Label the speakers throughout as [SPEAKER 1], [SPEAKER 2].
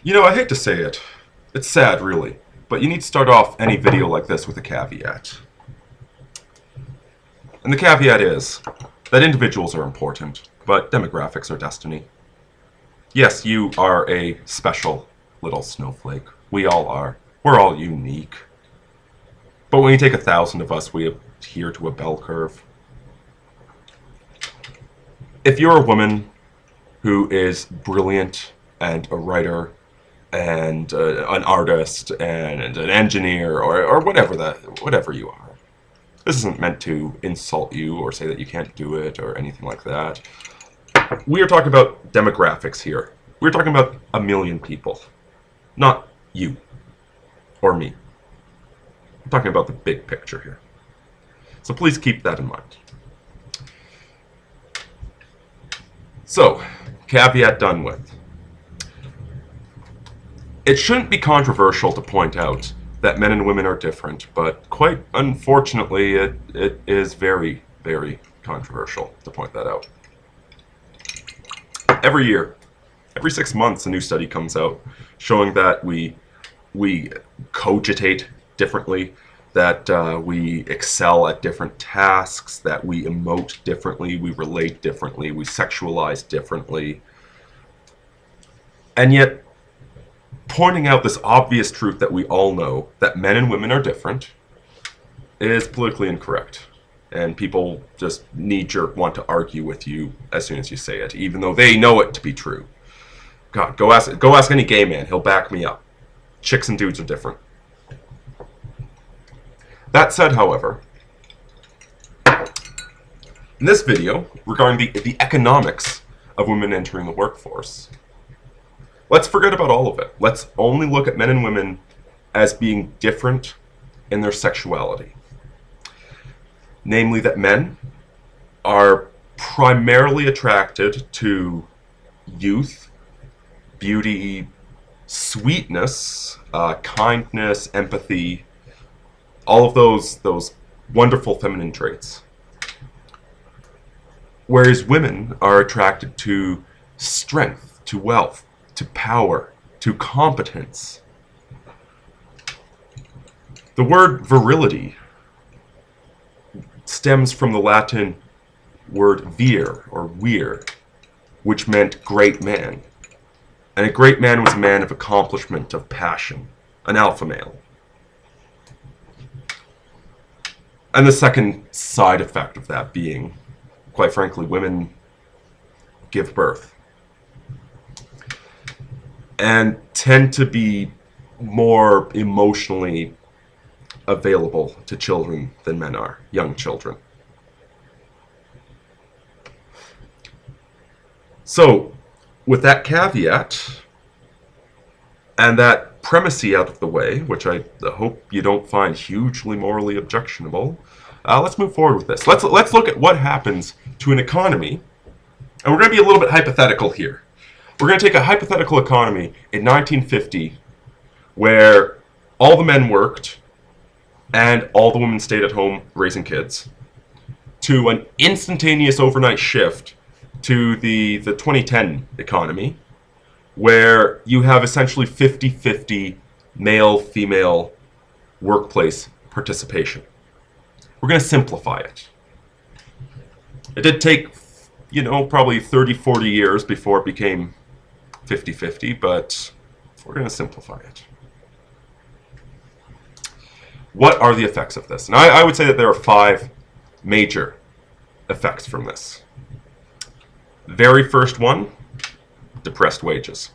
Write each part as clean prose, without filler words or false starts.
[SPEAKER 1] You know, I hate to say it. It's sad, really. But you need to start off any video like this with a caveat. And the caveat is that individuals are important, but demographics are destiny. Yes, you are a special little snowflake. We all are. We're all unique. But when you take 1,000 of us, we adhere to a bell curve. If you're a woman who is brilliant and a writer and an artist and an engineer or whatever you are, this isn't meant to insult you or say that you can't do it or anything like that. We are talking about demographics here. We're talking about 1 million people, not you or me. I'm talking about the big picture here. So please keep that in mind. So, caveat done with. It shouldn't be controversial to point out that men and women are different, but quite unfortunately, it is very, very controversial to point that out. Every year, every 6 months, a new study comes out showing that we cogitate differently, that we excel at different tasks, that we emote differently, we relate differently, we sexualize differently. And yet, pointing out this obvious truth that we all know, that men and women are different, is politically incorrect. And people just knee-jerk want to argue with you as soon as you say it, even though they know it to be true. God, go ask any gay man, he'll back me up. Chicks and dudes are different. That said, however, in this video, regarding the economics of women entering the workforce, let's forget about all of it. Let's only look at men and women as being different in their sexuality. Namely, that men are primarily attracted to youth, beauty, sweetness, kindness, empathy, all of those wonderful feminine traits. Whereas women are attracted to strength, to wealth, to power, to competence. The word virility stems from the Latin word vir, or vir, which meant great man. And a great man was a man of accomplishment, of passion, an alpha male. And the second side effect of that being, quite frankly, women give birth and tend to be more emotionally available to children than men are, young children. So, with that caveat and that premise out of the way, which I hope you don't find hugely morally objectionable, let's move forward with this. Let's look at what happens to an economy, and we're going to be a little bit hypothetical here. We're going to take a hypothetical economy in 1950 where all the men worked and all the women stayed at home raising kids, to an instantaneous overnight shift to the 2010 economy, where you have essentially 50-50 male-female workplace participation. We're going to simplify it. It did take, probably 30-40 years before it became 50-50, but we're going to simplify it. What are the effects of this? And I would say that there are 5 major effects from this. The very first one, depressed wages.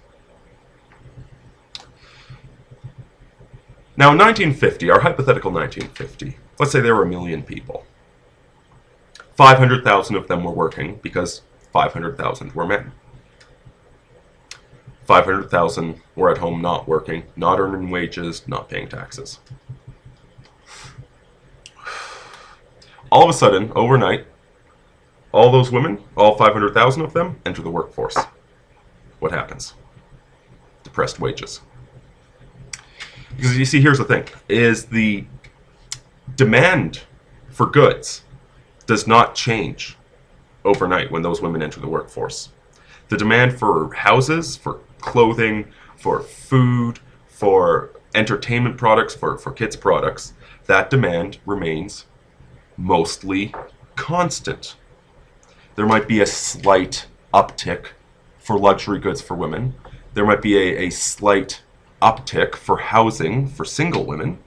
[SPEAKER 1] Now in 1950, our hypothetical 1950, let's say there were 1 million people. 500,000 of them were working because 500,000 were men. 500,000 were at home not working, not earning wages, not paying taxes. All of a sudden, overnight, all those women, all 500,000 of them, enter the workforce. What happens? Depressed wages. Because you see, here's the thing, is the demand for goods does not change overnight when those women enter the workforce. The demand for houses, for clothing, for food, for entertainment products, for kids' products, that demand remains mostly constant. There might be a slight uptick for luxury goods for women. There might be a slight uptick for housing for single women.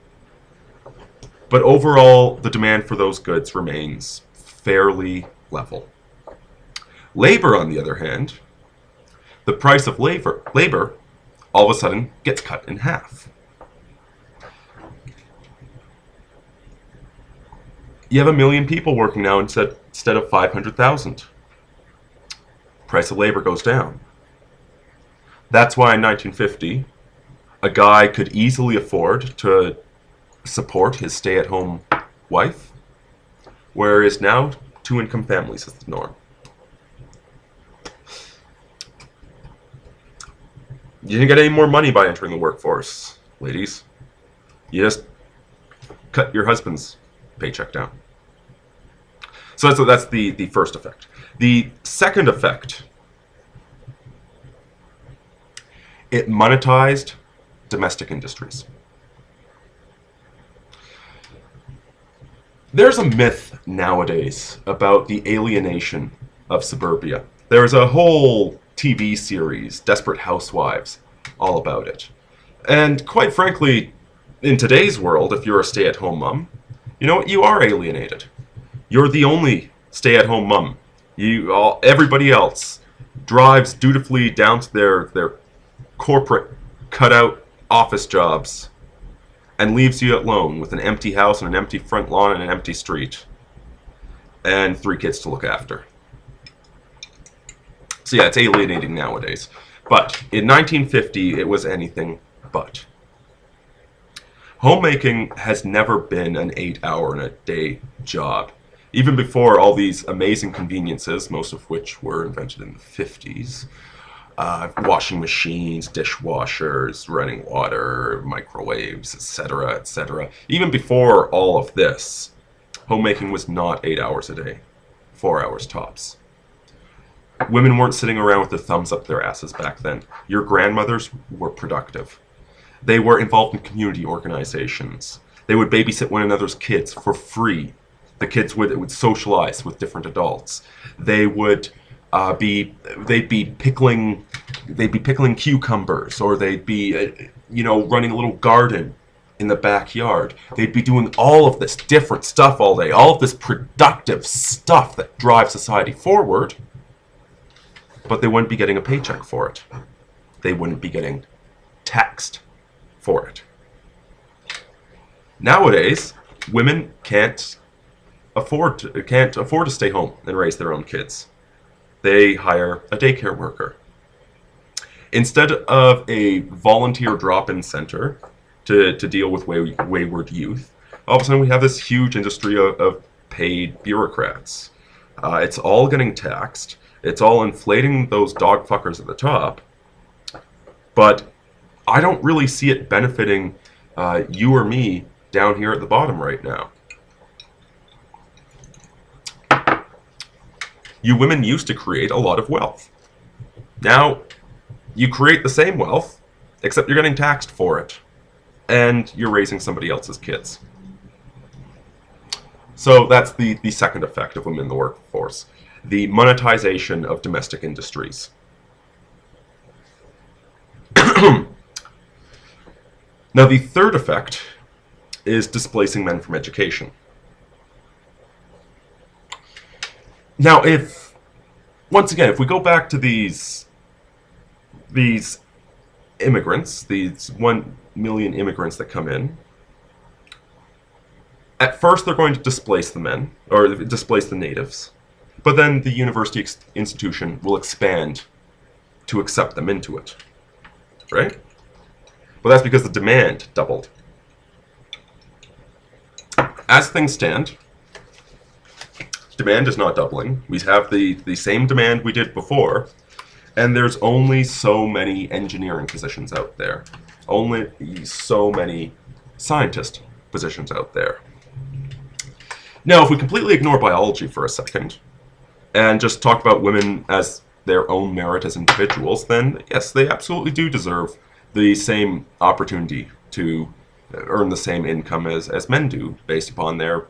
[SPEAKER 1] But overall, the demand for those goods remains fairly level. Labor, on the other hand, the price of labor all of a sudden gets cut in half. You have 1 million people working now instead of 500,000. Price of labor goes down. That's why in 1950, a guy could easily afford to support his stay-at-home wife, whereas now 2-income families is the norm. You didn't get any more money by entering the workforce, ladies. You just cut your husband's paycheck down. So that's the first effect. The second effect, it monetized domestic industries. There's a myth nowadays about the alienation of suburbia. There's a whole TV series, Desperate Housewives, all about it. And quite frankly, in today's world, if you're a stay-at-home mom, you know what? You are alienated. You're the only stay-at-home mom. Everybody else drives dutifully down to their corporate cutout office jobs and leaves you alone with an empty house and an empty front lawn and an empty street and 3 kids to look after. So yeah, it's alienating nowadays. But in 1950, it was anything but. Homemaking has never been an 8-hour-in-a-day job. Even before all these amazing conveniences, most of which were invented in the 50s, washing machines, dishwashers, running water, microwaves, etc., etc. Even before all of this, homemaking was not 8 hours a day, 4 hours tops. Women weren't sitting around with their thumbs up their asses back then. Your grandmothers were productive. They were involved in community organizations. They would babysit one another's kids for free. The kids would socialize with different adults. They would they'd be pickling cucumbers, or they'd be running a little garden in the backyard. They'd be doing all of this different stuff all day, all of this productive stuff that drives society forward. But they wouldn't be getting a paycheck for it. They wouldn't be getting taxed for it. Nowadays, women can't afford to stay home and raise their own kids. They hire a daycare worker. Instead of a volunteer drop-in center to deal with wayward youth, all of a sudden we have this huge industry of paid bureaucrats. It's all getting taxed. It's all inflating those dog fuckers at the top. But I don't really see it benefiting you or me down here at the bottom right now. You women used to create a lot of wealth. Now, you create the same wealth, except you're getting taxed for it. And you're raising somebody else's kids. So that's the second effect of women in the workforce. The monetization of domestic industries. Now, the third effect is displacing men from education. Now, once again, if we go back to these immigrants, these 1 million immigrants that come in, at first they're going to displace the men, or displace the natives, but then the university institution will expand to accept them into it, right? Well, that's because the demand doubled. As things stand, demand is not doubling. We have the same demand we did before, and there's only so many engineering positions out there. Only so many scientist positions out there. Now, if we completely ignore biology for a second, and just talk about women as their own merit as individuals, then yes, they absolutely do deserve the same opportunity to earn the same income as men do based upon their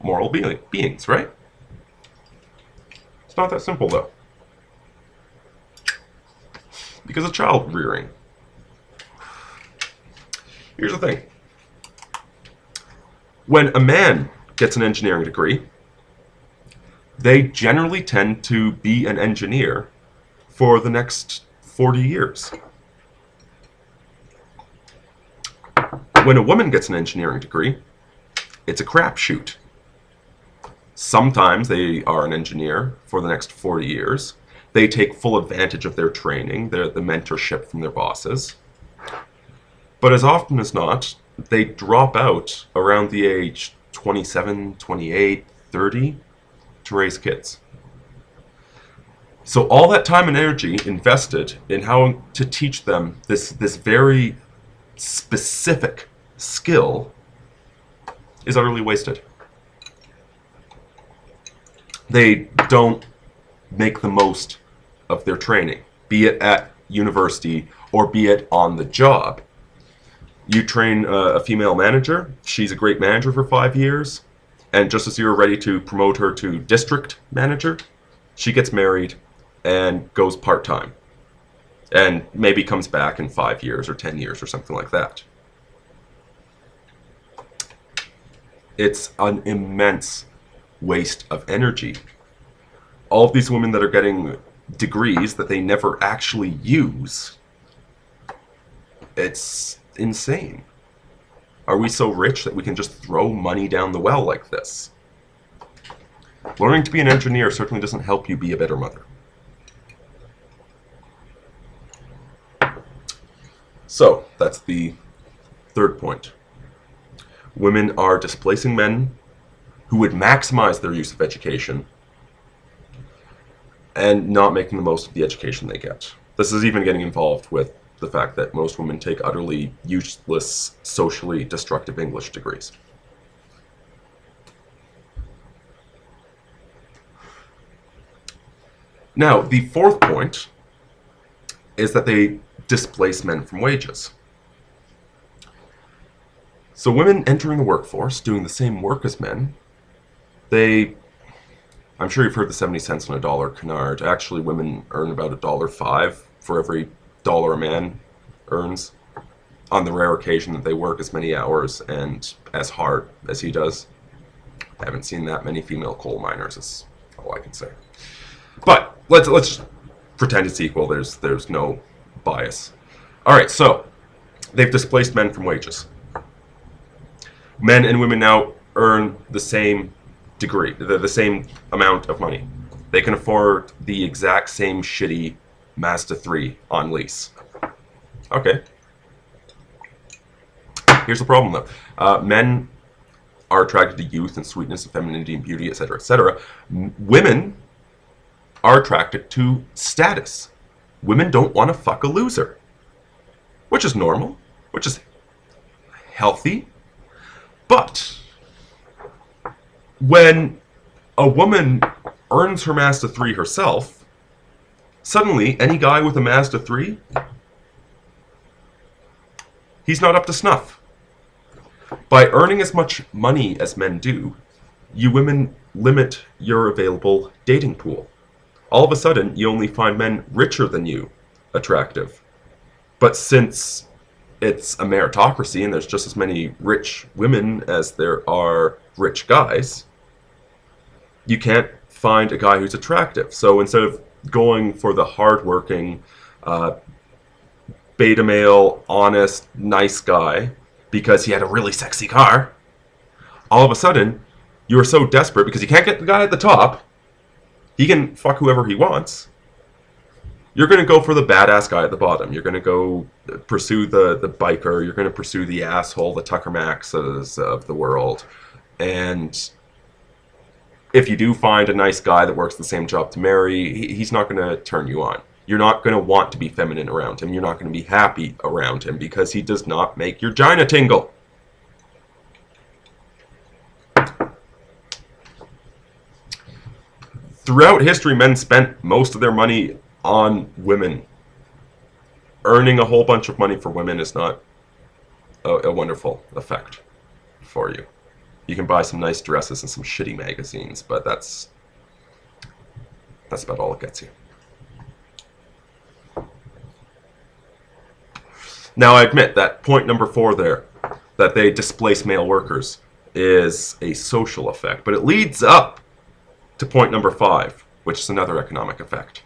[SPEAKER 1] moral beings, right? It's not that simple, though. Because of child rearing. Here's the thing. When a man gets an engineering degree, they generally tend to be an engineer for the next 40 years. When a woman gets an engineering degree, it's a crapshoot. Sometimes they are an engineer for the next 40 years. They take full advantage of their training, the mentorship from their bosses. But as often as not, they drop out around the age 27, 28, 30 to raise kids. So all that time and energy invested in how to teach them this very specific skill is utterly wasted. They don't make the most of their training, be it at university or be it on the job. You train a female manager, she's a great manager for 5 years, and just as you're ready to promote her to district manager, she gets married and goes part-time, and maybe comes back in 5 years or 10 years or something like that. It's an immense waste of energy. All of these women that are getting degrees that they never actually use, it's insane. Are we so rich that we can just throw money down the well like this? Learning to be an engineer certainly doesn't help you be a better mother. So, that's the third point. Women are displacing men who would maximize their use of education and not making the most of the education they get. This is even getting involved with the fact that most women take utterly useless, socially destructive English degrees. Now, the fourth point is that they displace men from wages. So women entering the workforce, doing the same work as men, I'm sure you've heard the 70 cents on a dollar canard. Actually, women earn about $1.05 for every dollar a man earns, on the rare occasion that they work as many hours and as hard as he does. I haven't seen that many female coal miners, is all I can say. But let's pretend it's equal. There's no bias. All right, so they've displaced men from wages. Men and women now earn the same degree, the same amount of money. They can afford the exact same shitty Mazda 3 on lease. Okay. Here's the problem, though. Men are attracted to youth and sweetness and femininity and beauty, etc., etc. Women are attracted to status. Women don't want to fuck a loser, which is normal, which is healthy. But when a woman earns her Mazda 3 herself, suddenly any guy with a Mazda 3, he's not up to snuff. By earning as much money as men do, you women limit your available dating pool. All of a sudden, you only find men richer than you attractive. But since it's a meritocracy and there's just as many rich women as there are rich guys, you can't find a guy who's attractive. So instead of going for the hardworking, beta male, honest, nice guy because he had a really sexy car, all of a sudden you're so desperate because you can't get the guy at the top, he can fuck whoever he wants, you're going to go for the badass guy at the bottom. You're going to go pursue the biker. You're going to pursue the asshole, the Tucker Maxes of the world. And if you do find a nice guy that works the same job to marry, he's not going to turn you on. You're not going to want to be feminine around him. You're not going to be happy around him because he does not make your gina tingle. Throughout history, men spent most of their money on women. earning a whole bunch of money for women is not a wonderful effect for you. You can buy some nice dresses and some shitty magazines, but that's about all it gets you. Now, I admit that point number 4 there, that they displace male workers, is a social effect, but it leads up to point number 5, which is another economic effect.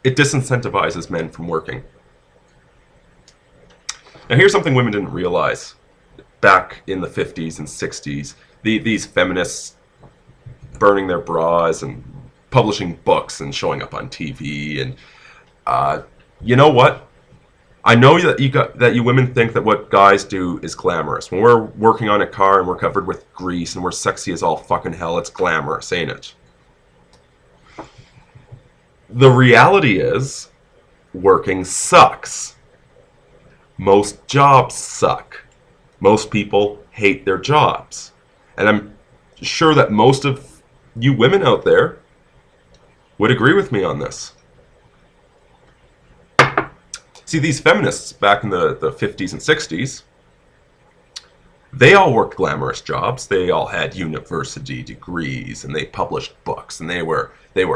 [SPEAKER 1] It disincentivizes men from working. Now, here's something women didn't realize back in the 50s and 60s. These feminists burning their bras and publishing books and showing up on TV, and you know what? I know that you women think that what guys do is glamorous. When we're working on a car and we're covered with grease and we're sexy as all fucking hell, it's glamorous, ain't it? The reality is, working sucks. Most jobs suck. Most people hate their jobs. And I'm sure that most of you women out there would agree with me on this. See, these feminists back in the 50s and 60s, they all worked glamorous jobs. They all had university degrees, and they published books, and they were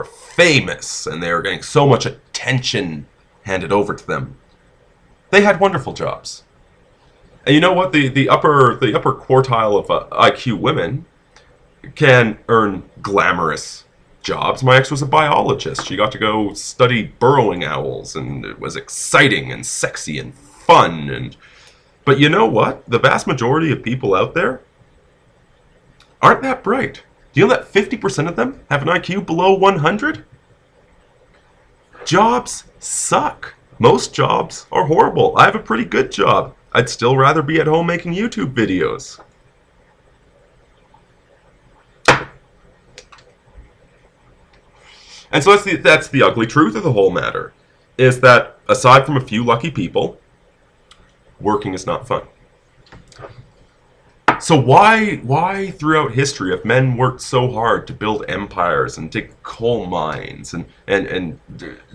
[SPEAKER 1] famous, and they were getting so much attention handed over to them. They had wonderful jobs. And you know what? The upper quartile of IQ women can earn glamorous jobs. My ex was a biologist. She got to go study burrowing owls, and it was exciting and sexy and fun. But you know what? The vast majority of people out there aren't that bright. Do you know that 50% of them have an IQ below 100? Jobs suck. Most jobs are horrible. I have a pretty good job. I'd still rather be at home making YouTube videos. And so that's the ugly truth of the whole matter, is that aside from a few lucky people, working is not fun. So why throughout history have men worked so hard to build empires and dig coal mines and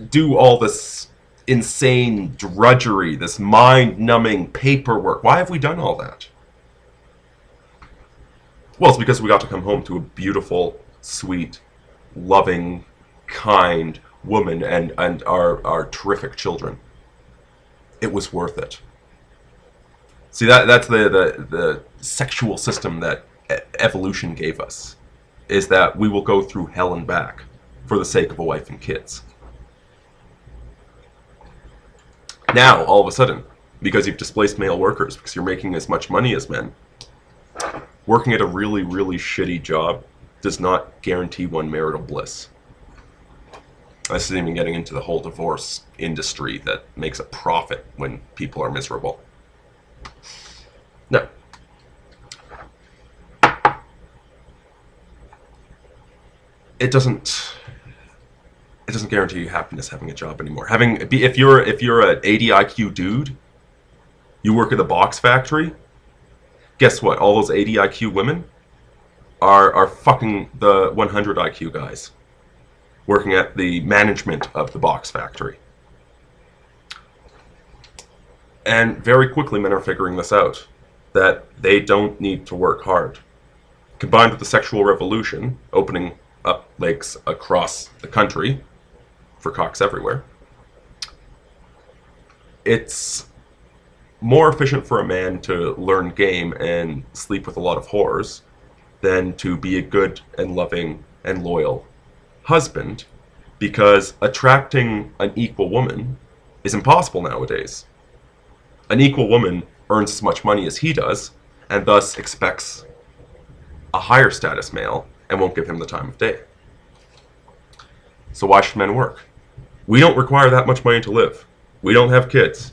[SPEAKER 1] do all this insane drudgery, this mind-numbing paperwork? Why have we done all that? Well, it's because we got to come home to a beautiful, sweet, loving, kind woman and our terrific children. It was worth it. See, that's the sexual system that evolution gave us, is that we will go through hell and back for the sake of a wife and kids. Now, all of a sudden, because you've displaced male workers, because you're making as much money as men, working at a really, really shitty job does not guarantee one marital bliss. This isn't even getting into the whole divorce industry that makes a profit when people are miserable. No. It doesn't guarantee you happiness having a job anymore. If you're an 80 IQ dude, you work at the box factory, guess what? All those 80 IQ women are fucking the 100 IQ guys working at the management of the box factory. And very quickly men are figuring this out, that they don't need to work hard. Combined with the sexual revolution, opening up lakes across the country for cocks everywhere, it's more efficient for a man to learn game and sleep with a lot of whores than to be a good and loving and loyal husband, because attracting an equal woman is impossible nowadays. An equal woman earns as much money as he does, and thus expects a higher status male and won't give him the time of day. So why should men work? We don't require that much money to live. We don't have kids.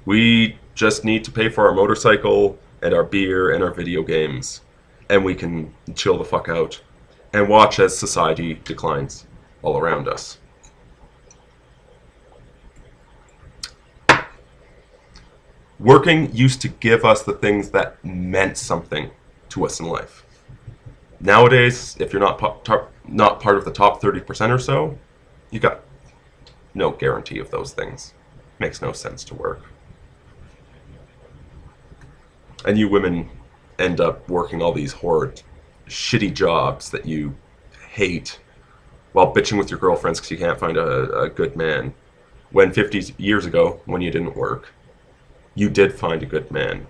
[SPEAKER 1] We just need to pay for our motorcycle and our beer and our video games, and we can chill the fuck out and watch as society declines all around us. Working used to give us the things that meant something to us in life. Nowadays, if you're not part of the top 30% or so, You got no guarantee of those things. Makes no sense to work. And you women end up working all these horrid, shitty jobs that you hate while bitching with your girlfriends because you can't find a good man. When 50 years ago, when you didn't work, you did find a good man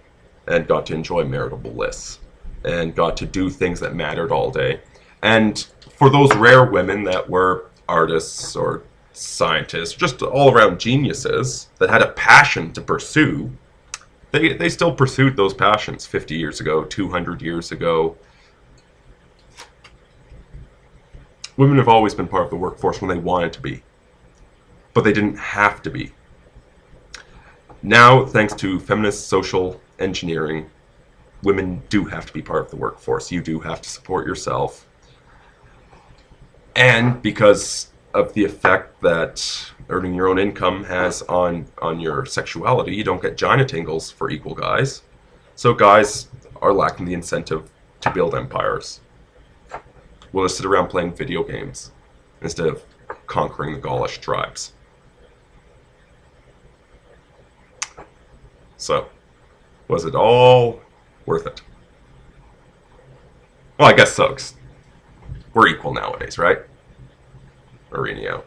[SPEAKER 1] and got to enjoy marital bliss and got to do things that mattered all day. And for those rare women that were artists or scientists, just all around geniuses that had a passion to pursue, they still pursued those passions 50 years ago, 200 years ago. Women have always been part of the workforce when they wanted to be, but they didn't have to be. Now, thanks to feminist social engineering, women do have to be part of the workforce. You do have to support yourself. And because of the effect that earning your own income has on your sexuality, you don't get gina tingles for equal guys. So guys are lacking the incentive to build empires. We'll just sit around playing video games instead of conquering the Gaulish tribes. So, was it all worth it? Well, I guess so, 'cause we're equal nowadays, right? Mourinho.